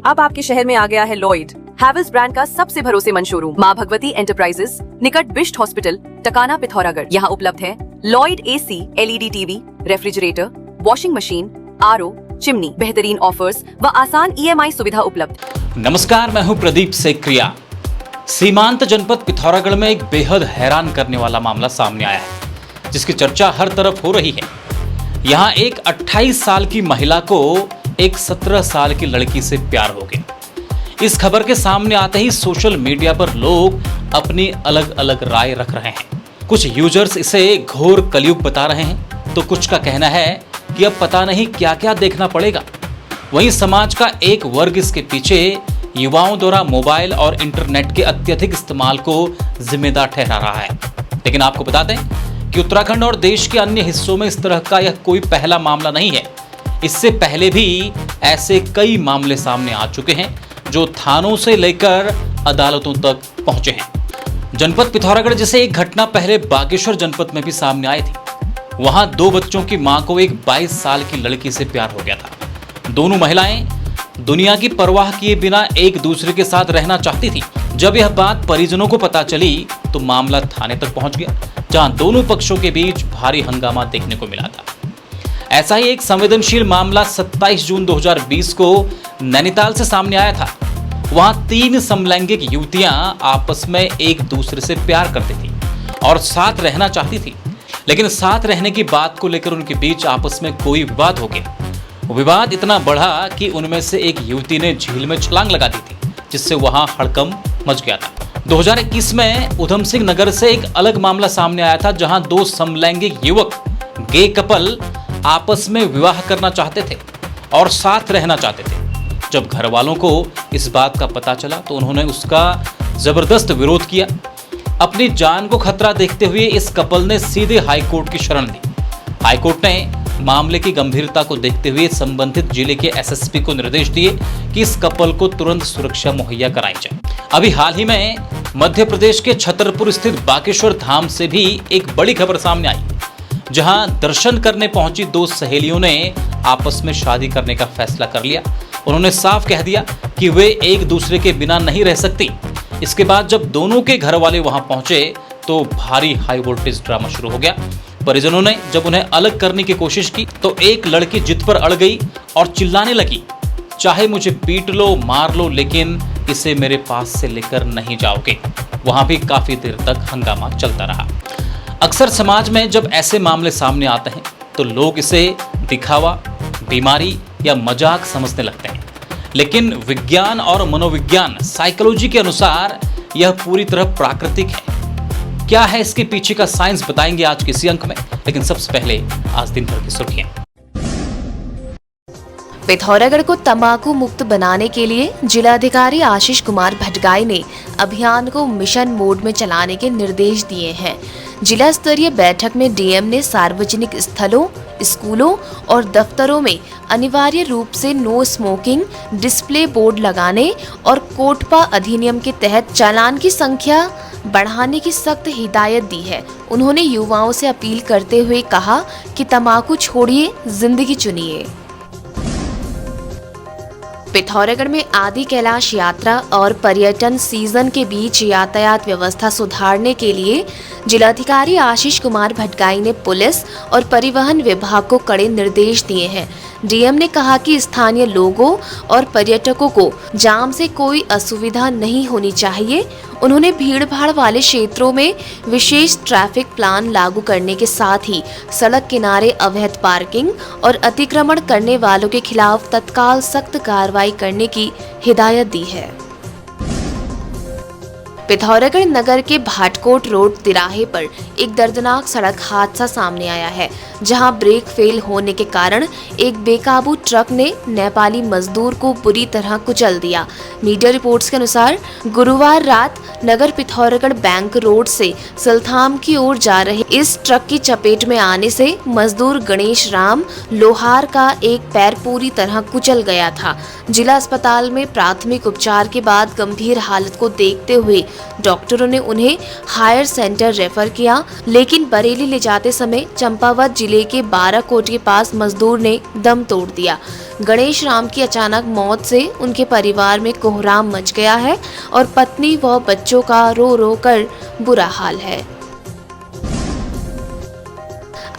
अब आपके शहर में आ गया है लॉयड, हैवेल्स ब्रांड का सबसे भरोसेमंद शोरूम, माँ भगवती एंटरप्राइजेस, निकट बिष्ट हॉस्पिटल, टकाना, पिथौरागढ़। यहाँ उपलब्ध है Lloyd AC, LED TV, refrigerator, washing machine, RO, chimney, बेहतरीन ऑफर्स व आसान ईएमआई सुविधा उपलब्ध। नमस्कार, मैं हूँ प्रदीप सेक्रिया। सीमांत जनपद पिथौरागढ़ में एक बेहद हैरान करने वाला मामला सामने आया है, जिसकी चर्चा हर तरफ हो रही है। यहाँ एक 28 साल की महिला को एक 17 साल की लड़की से प्यार हो गया। इस खबर के सामने आते ही सोशल मीडिया पर लोग अपनी अलग अलग राय रख रहे हैं। कुछ यूजर्स इसे घोर कलयुग बता रहे हैं, तो कुछ का कहना है कि अब पता नहीं क्या क्या देखना पड़ेगा। वहीं समाज का एक वर्ग इसके पीछे युवाओं द्वारा मोबाइल और इंटरनेट के अत्यधिक इस्तेमाल को जिम्मेदार ठहरा रहा है। लेकिन आपको बता दें कि उत्तराखंड और देश के अन्य हिस्सों में इस तरह का यह कोई पहला मामला नहीं है। इससे पहले भी ऐसे कई मामले सामने आ चुके हैं, जो थानों से लेकर अदालतों तक पहुंचे हैं। जनपद पिथौरागढ़ जैसे एक घटना पहले बागेश्वर जनपद में भी सामने आई थी। वहां 2 बच्चों की मां को एक 22 साल की लड़की से प्यार हो गया था। दोनों महिलाएं दुनिया की परवाह किए बिना एक दूसरे के साथ रहना चाहती थी। जब यह बात परिजनों को पता चली तो मामला थाने तक पहुंच गया, जहां दोनों पक्षों के बीच भारी हंगामा देखने को मिला था। ऐसा ही एक संवेदनशील मामला 27 जून 2020 को नैनीताल से सामने आया था। वहां 3 समलैंगिक युवतियां आपस में एक दूसरे से प्यार करती थी और साथ रहना चाहती थी, लेकिन साथ रहने की बात को लेकर उनके बीच आपस में कोई विवाद हो गया। विवाद इतना बढ़ा कि उनमें से एक युवती ने झील में छलांग लगा दी थी, जिससे वहां हड़कंप मच गया था। 2021 में उधम सिंह नगर से एक अलग मामला सामने आया था, जहां 2 समलैंगिक युवक गे कपल आपस में विवाह करना चाहते थे और साथ रहना चाहते थे। जब घर वालों को इस बात का पता चला तो उन्होंने उसका जबरदस्त विरोध किया। अपनी जान को खतरा देखते हुए इस कपल ने सीधे हाईकोर्ट की शरण ली। हाईकोर्ट ने मामले की गंभीरता को देखते हुए संबंधित जिले के एसएसपी को निर्देश दिए कि इस कपल को तुरंत सुरक्षा मुहैया कराई जाए। अभी हाल ही में मध्य प्रदेश के छतरपुर स्थित बागेश्वर धाम से भी एक बड़ी खबर सामने आई, जहां दर्शन करने पहुंची 2 सहेलियों ने आपस में शादी करने का फैसला कर लिया। उन्होंने साफ कह दिया कि वे एक दूसरे के बिना नहीं रह सकती। इसके बाद जब दोनों के घर वाले वहां पहुंचे तो भारी हाई वोल्टेज ड्रामा शुरू हो गया। परिजनों ने जब उन्हें अलग करने की कोशिश की तो एक लड़की जिद पर अड़ गई और चिल्लाने लगी, चाहे मुझे पीट लो, मार लो, लेकिन इसे मेरे पास से लेकर नहीं जाओगे। वहां भी काफी देर तक हंगामा चलता रहा। अक्सर समाज में जब ऐसे मामले सामने आते हैं तो लोग इसे दिखावा, बीमारी या मजाक समझने लगते हैं, लेकिन विज्ञान और मनोविज्ञान साइकोलॉजी के अनुसार यह पूरी तरह प्राकृतिक है। क्या है इसके पीछे का साइंस, बताएंगे आज के इसी अंक में। लेकिन सबसे पहले आज दिन भर की सुर्खियां। पिथौरागढ़ को तंबाकू मुक्त बनाने के लिए जिलाधिकारी आशीष कुमार भटगाई ने अभियान को मिशन मोड में चलाने के निर्देश दिए हैं। जिला स्तरीय बैठक में डीएम ने सार्वजनिक स्थलों, स्कूलों और दफ्तरों में अनिवार्य रूप से नो स्मोकिंग डिस्प्ले बोर्ड लगाने और कोटपा अधिनियम के तहत चालान की संख्या बढ़ाने की सख्त हिदायत दी है। उन्होंने युवाओं से अपील करते हुए कहा कि तंबाकू छोड़िए, जिंदगी चुनिए। पिथौरागढ़ में आदि कैलाश यात्रा और पर्यटन सीजन के बीच यातायात व्यवस्था सुधारने के लिए जिलाधिकारी आशीष कुमार भटगाई ने पुलिस और परिवहन विभाग को कड़े निर्देश दिए हैं। डीएम ने कहा कि स्थानीय लोगों और पर्यटकों को जाम से कोई असुविधा नहीं होनी चाहिए। उन्होंने भीड़भाड़ वाले क्षेत्रों में विशेष ट्रैफिक प्लान लागू करने के साथ ही सड़क किनारे अवैध पार्किंग और अतिक्रमण करने वालों के खिलाफ तत्काल सख्त कार्रवाई करने की हिदायत दी है। पिथौरागढ़ नगर के भाटकोट रोड तिराहे पर एक दर्दनाक सड़क हादसा सामने आया है, जहां ब्रेक फेल होने के कारण एक बेकाबू ट्रक ने नेपाली मजदूर को बुरी तरह कुचल दिया। मीडिया रिपोर्ट्स के अनुसार गुरुवार रात नगर पिथौरागढ़ बैंक रोड से सलथाम की ओर जा रहे इस ट्रक की चपेट में आने से मजदूर गणेश राम लोहार का एक पैर पूरी तरह कुचल गया था। जिला अस्पताल में प्राथमिक उपचार के बाद गंभीर हालत को देखते हुए डॉक्टरों ने उन्हें हायर सेंटर रेफर किया, लेकिन बरेली ले जाते समय चंपावत जिले के बाराकोट के पास मजदूर ने दम तोड़ दिया। गणेश राम की अचानक मौत से उनके परिवार में कोहराम मच गया है और पत्नी व बच्चों का रो रो कर बुरा हाल है।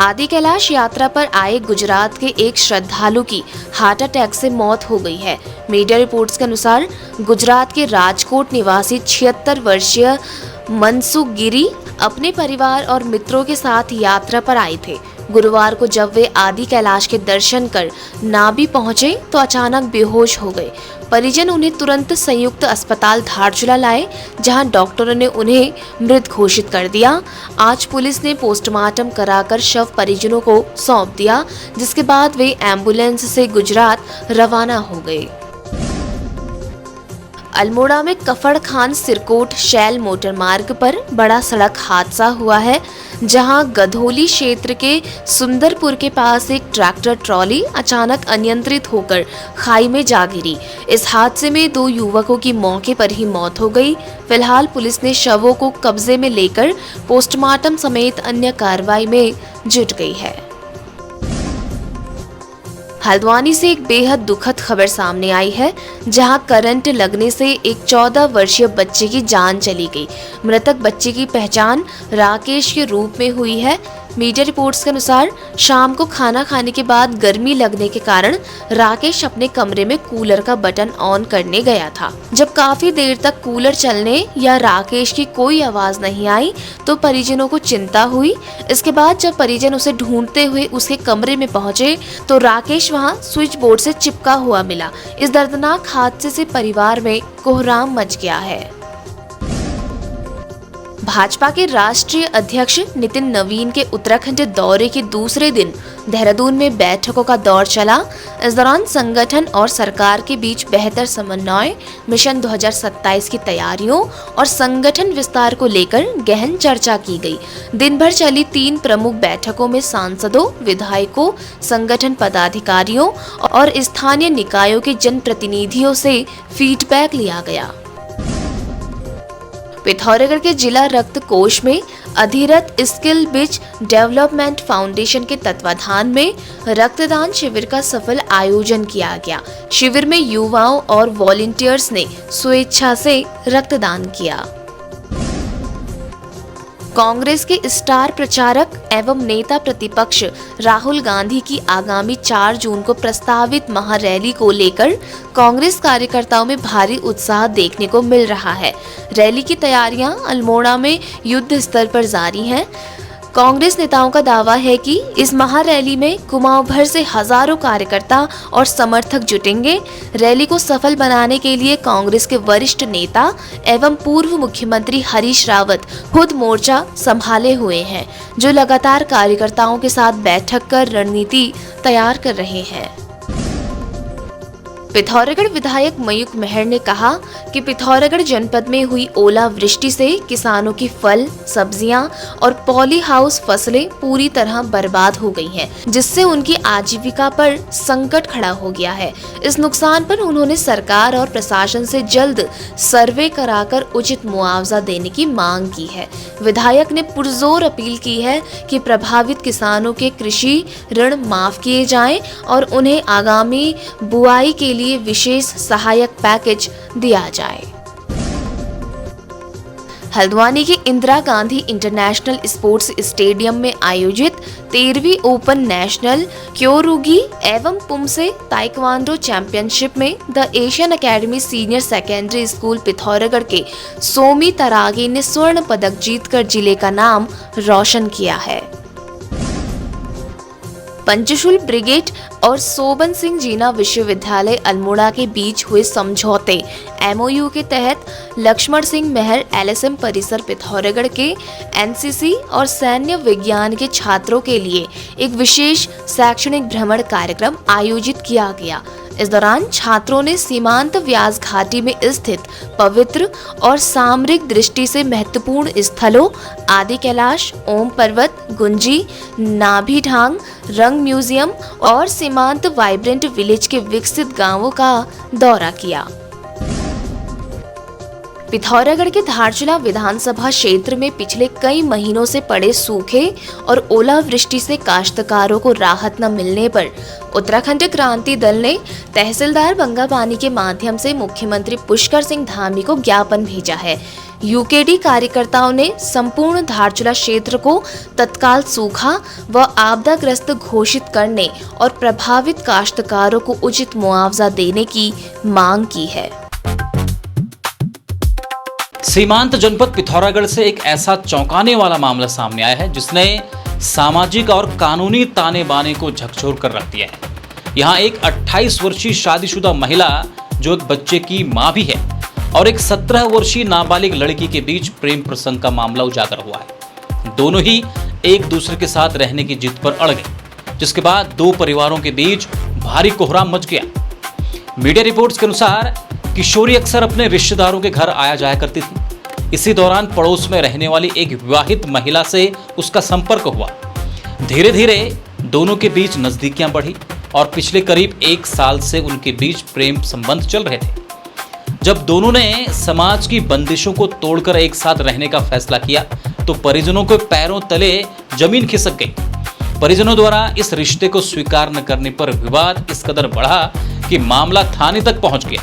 आदि कैलाश यात्रा पर आए गुजरात के एक श्रद्धालु की हार्ट अटैक से मौत हो गई है। मीडिया रिपोर्ट्स के अनुसार गुजरात के राजकोट निवासी 76 वर्षीय मनसुख गिरी अपने परिवार और मित्रों के साथ यात्रा पर आए थे। गुरुवार को जब वे आदि कैलाश के दर्शन कर नाभि पहुंचे तो अचानक बेहोश हो गए। परिजन उन्हें तुरंत संयुक्त अस्पताल धारचूला लाए, जहां डॉक्टरों ने उन्हें मृत घोषित कर दिया। आज पुलिस ने पोस्टमार्टम कराकर शव परिजनों को सौंप दिया, जिसके बाद वे एम्बुलेंस से गुजरात रवाना हो गए। अल्मोड़ा में कफड़ खान सिरकोट शैल मोटर मार्ग पर बड़ा सड़क हादसा हुआ है, जहां गधोली क्षेत्र के सुंदरपुर के पास एक ट्रैक्टर ट्रॉली अचानक अनियंत्रित होकर खाई में जा गिरी। इस हादसे में 2 युवकों की मौके पर ही मौत हो गई। फिलहाल पुलिस ने शवों को कब्जे में लेकर पोस्टमार्टम समेत अन्य कार्रवाई में जुट गई है। हल्द्वानी से एक बेहद दुखद खबर सामने आई है, जहां करंट लगने से एक 14 वर्षीय बच्चे की जान चली गई। मृतक बच्चे की पहचान राकेश के रूप में हुई है। मीडिया रिपोर्ट्स के अनुसार शाम को खाना खाने के बाद गर्मी लगने के कारण राकेश अपने कमरे में कूलर का बटन ऑन करने गया था। जब काफी देर तक कूलर चलने या राकेश की कोई आवाज नहीं आई तो परिजनों को चिंता हुई। इसके बाद जब परिजन उसे ढूंढते हुए उसके कमरे में पहुंचे तो राकेश वहां स्विच बोर्ड से चिपका हुआ मिला। इस दर्दनाक हादसे से परिवार में कोहराम मच गया है। भाजपा के राष्ट्रीय अध्यक्ष नितिन नवीन के उत्तराखंड दौरे के दूसरे दिन देहरादून में बैठकों का दौर चला। इस दौरान संगठन और सरकार के बीच बेहतर समन्वय, मिशन 2027 की तैयारियों और संगठन विस्तार को लेकर गहन चर्चा की गई। दिन भर चली 3 प्रमुख बैठकों में सांसदों, विधायकों, संगठन पदाधिकारियों और स्थानीय निकायों के जनप्रतिनिधियों से फीडबैक लिया गया। पिथौरागढ़ के जिला रक्त कोष में अधिरथ स्किल बिच डेवलपमेंट फाउंडेशन के तत्वाधान में रक्तदान शिविर का सफल आयोजन किया गया। शिविर में युवाओं और वॉलंटियर्स ने स्वेच्छा से रक्तदान किया। कांग्रेस के स्टार प्रचारक एवं नेता प्रतिपक्ष राहुल गांधी की आगामी 4 जून को प्रस्तावित महारैली को लेकर कांग्रेस कार्यकर्ताओं में भारी उत्साह देखने को मिल रहा है। रैली की तैयारियां अल्मोड़ा में युद्ध स्तर पर जारी हैं। कांग्रेस नेताओं का दावा है कि इस महारैली में कुमाऊं भर से हजारों कार्यकर्ता और समर्थक जुटेंगे। रैली को सफल बनाने के लिए कांग्रेस के वरिष्ठ नेता एवं पूर्व मुख्यमंत्री हरीश रावत खुद मोर्चा संभाले हुए हैं, जो लगातार कार्यकर्ताओं के साथ बैठक कर रणनीति तैयार कर रहे हैं। पिथौरागढ़ विधायक मयूख मेहर ने कहा कि पिथौरागढ़ जनपद में हुई ओलावृष्टि से किसानों की फल, सब्जियां और पॉली हाउस फसलें पूरी तरह बर्बाद हो गई हैं, जिससे उनकी आजीविका पर संकट खड़ा हो गया है। इस नुकसान पर उन्होंने सरकार और प्रशासन से जल्द सर्वे कराकर उचित मुआवजा देने की मांग की है। विधायक ने पुरजोर अपील की है कि प्रभावित किसानों के कृषि ऋण माफ किए जाएं और उन्हें आगामी बुआई के लिए विशेष सहायक पैकेज दिया जाए। हल्द्वानी के Indira Gandhi international sports stadium में आयोजित 13वीं ओपन नेशनल क्योरुगी एवं पुमसे ताइक्वांडो चैंपियनशिप में the Asian academy senior secondary school Pithoragarh के सोमी तरागे ने स्वर्ण पदक जीतकर जिले का नाम रोशन किया है। पंचशूल ब्रिगेड और सोबन सिंह जीना विश्वविद्यालय अल्मोड़ा के बीच हुए समझौते MOU के तहत लक्ष्मण सिंह मेहर LSM परिसर पिथौरागढ़ के NCC और सैन्य विज्ञान के छात्रों के लिए एक विशेष शैक्षणिक भ्रमण कार्यक्रम आयोजित किया गया। इस दौरान छात्रों ने सीमांत व्यास घाटी में स्थित पवित्र और सामरिक दृष्टि से महत्वपूर्ण स्थलों आदि कैलाश, ओम पर्वत, गुंजी, नाभी ढांग, रंग म्यूजियम और सीमांत वाइब्रेंट विलेज के विकसित गांवों का दौरा किया। पिथौरागढ़ के धारचूला विधानसभा क्षेत्र में पिछले कई महीनों से पड़े सूखे और ओलावृष्टि से काश्तकारों को राहत न मिलने पर उत्तराखंड क्रांति दल ने तहसीलदार बंगाबानी के माध्यम से मुख्यमंत्री पुष्कर सिंह धामी को ज्ञापन भेजा है। यूकेडी कार्यकर्ताओं ने संपूर्ण धारचूला क्षेत्र को तत्काल सूखा व आपदाग्रस्त घोषित करने और प्रभावित काश्तकारों को उचित मुआवजा देने की मांग की है। सीमांत जनपद पिथौरागढ़ से एक ऐसा चौंकाने वाला मामला सामने आया है जिसने सामाजिक और कानूनी ताने बाने को झकझोर कर रख दिया है। यहाँ एक 28 वर्षीय शादीशुदा महिला जो एक बच्चे की मां भी है और एक 17 वर्षीय नाबालिग लड़की के बीच प्रेम प्रसंग का मामला उजागर हुआ है। दोनों ही एक दूसरे के साथ रहने की जिद पर अड़ गए, जिसके बाद दो परिवारों के बीच भारी कोहराम मच गया। मीडिया रिपोर्ट्स के अनुसार किशोरी अक्सर अपने रिश्तेदारों के घर आया जाया करती थी। इसी दौरान पड़ोस में रहने वाली एक विवाहित महिला से उसका संपर्क हुआ। धीरे धीरे दोनों के बीच नजदीकियां बढ़ी और पिछले करीब 1 साल से उनके बीच प्रेम संबंध चल रहे थे। जब दोनों ने समाज की बंदिशों को तोड़कर एक साथ रहने का फैसला किया तो परिजनों के पैरों तले जमीन खिसक गई। परिजनों द्वारा इस रिश्ते को स्वीकार न करने पर विवाद इस कदर बढ़ा कि मामला थाने तक पहुंच गया।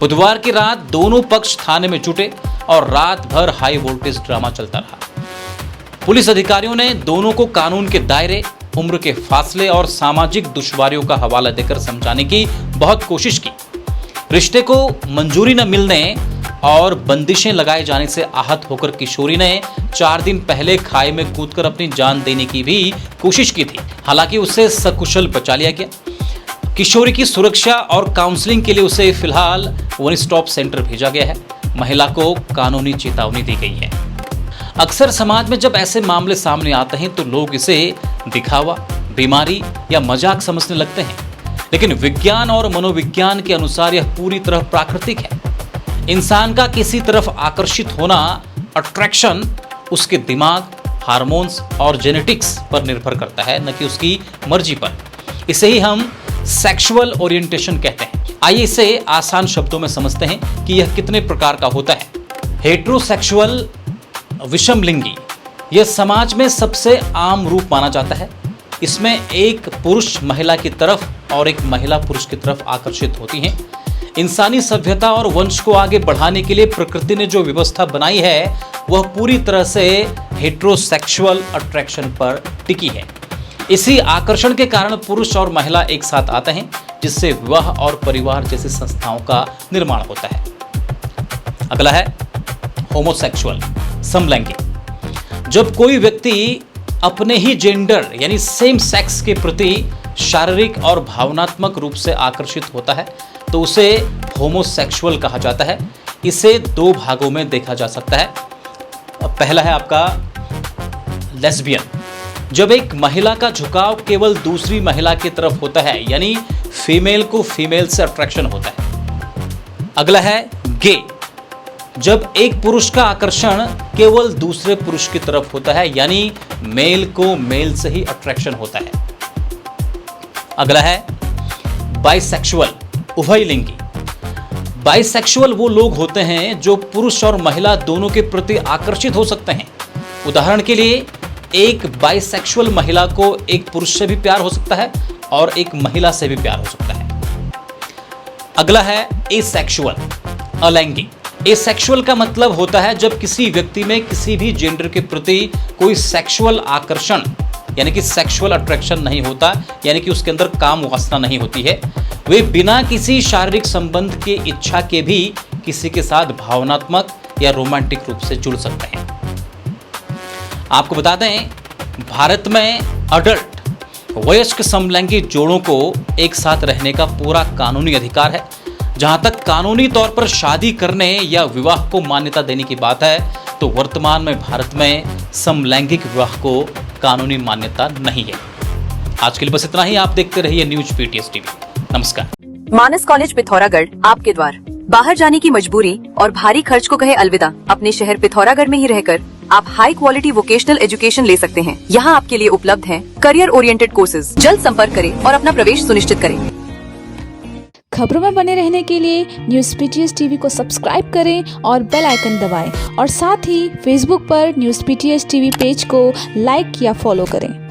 बुधवार की रात दोनों पक्ष थाने में जुटे और रात भर हाई वोल्टेज ड्रामा चलता रहा। पुलिस अधिकारियों ने दोनों को कानून के दायरे, उम्र के फासले और सामाजिक दुश्वारियों का हवाला देकर समझाने की बहुत कोशिश की। रिश्ते को मंजूरी न मिलने और बंदिशें लगाए जाने से आहत होकर किशोरी ने 4 दिन पहले खाई में कूदकर अपनी जान देने की भी कोशिश की थी। हालांकि उसे सकुशल बचा लिया गया। किशोरी की सुरक्षा और काउंसलिंग के लिए उसे फिलहाल वन स्टॉप सेंटर भेजा गया है। महिला को कानूनी चेतावनी दी गई है। अक्सर समाज में जब ऐसे मामले सामने आते हैं तो लोग इसे दिखावा, बीमारी या मजाक समझने लगते हैं, लेकिन विज्ञान और मनोविज्ञान के अनुसार यह पूरी तरह प्राकृतिक है। इंसान का किसी तरफ आकर्षित होना, अट्रैक्शन, उसके दिमाग, हार्मोन्स और जेनेटिक्स पर निर्भर करता है, न कि उसकी मर्जी पर। इसे ही हम सेक्सुअल ओरिएंटेशन कहते हैं। आइए इसे आसान शब्दों में समझते हैं कि यह कितने प्रकार का होता है। हेटेरोसेक्सुअल, विषमलिंगी, यह समाज में सबसे आम रूप माना जाता है। इसमें एक पुरुष महिला की तरफ और एक महिला पुरुष की तरफ आकर्षित होती हैं। इंसानी सभ्यता और वंश को आगे बढ़ाने के लिए प्रकृति ने जो व्यवस्था बनाई है वह पूरी तरह से हेटेरोसेक्सुअल अट्रैक्शन पर टिकी है। इसी आकर्षण के कारण पुरुष और महिला एक साथ आते हैं, जिससे विवाह और परिवार जैसी संस्थाओं का निर्माण होता है। अगला है होमोसेक्सुअल, समलैंगिक। जब कोई व्यक्ति अपने ही जेंडर यानी सेम सेक्स के प्रति शारीरिक और भावनात्मक रूप से आकर्षित होता है तो उसे होमोसेक्सुअल कहा जाता है। इसे 2 भागों में देखा जा सकता है। पहला है आपका लेस्बियन, जब एक महिला का झुकाव केवल दूसरी महिला की तरफ होता है, यानी फीमेल को फीमेल से अट्रैक्शन होता है। अगला है गे, जब एक पुरुष का आकर्षण केवल दूसरे पुरुष की तरफ होता है, यानी मेल को मेल से ही अट्रैक्शन होता है। अगला है बाइसेक्सुअल, उभयलिंगी। बाइसेक्सुअल वो लोग होते हैं जो पुरुष और महिला दोनों के प्रति आकर्षित हो सकते हैं। उदाहरण के लिए एक बाइसेक्सुअल महिला को एक पुरुष से भी प्यार हो सकता है और एक महिला से भी प्यार हो सकता है। अगला है एसेक्सुअल, अलैंगिक। एसेक्सुअल का मतलब होता है जब किसी व्यक्ति में किसी भी जेंडर के प्रति कोई सेक्सुअल आकर्षण यानी कि सेक्सुअल अट्रैक्शन नहीं होता, यानी कि उसके अंदर काम वासना नहीं होती है। वे बिना किसी शारीरिक संबंध के इच्छा के भी किसी के साथ भावनात्मक या रोमांटिक रूप से जुड़ सकते हैं। आपको बता दें, भारत में अडल्ट वयस्क समलैंगी जोड़ों को एक साथ रहने का पूरा कानूनी अधिकार है। जहां तक कानूनी तौर पर शादी करने या विवाह को मान्यता देने की बात है तो वर्तमान में भारत में समलैंगिक विवाह को कानूनी मान्यता नहीं है। आज के लिए बस इतना ही। आप देखते रहिए न्यूज पीटीएस टीवी। नमस्कार। मानस कॉलेज पिथौरागढ़ आपके द्वार। बाहर जाने की मजबूरी और भारी खर्च को कहे अलविदा, अपने शहर पिथौरागढ़ में ही रहकर आप हाई क्वालिटी वोकेशनल एजुकेशन ले सकते हैं। यहाँ आपके लिए उपलब्ध है करियर ओरिएंटेड कोर्सेज। जल्द संपर्क करें और अपना प्रवेश सुनिश्चित करें। खबरों में बने रहने के लिए न्यूज़ PTS TV को सब्सक्राइब करें और बेल आइकन दबाएं और साथ ही फेसबुक पर न्यूज़ PTS TV पेज को लाइक या फॉलो करें।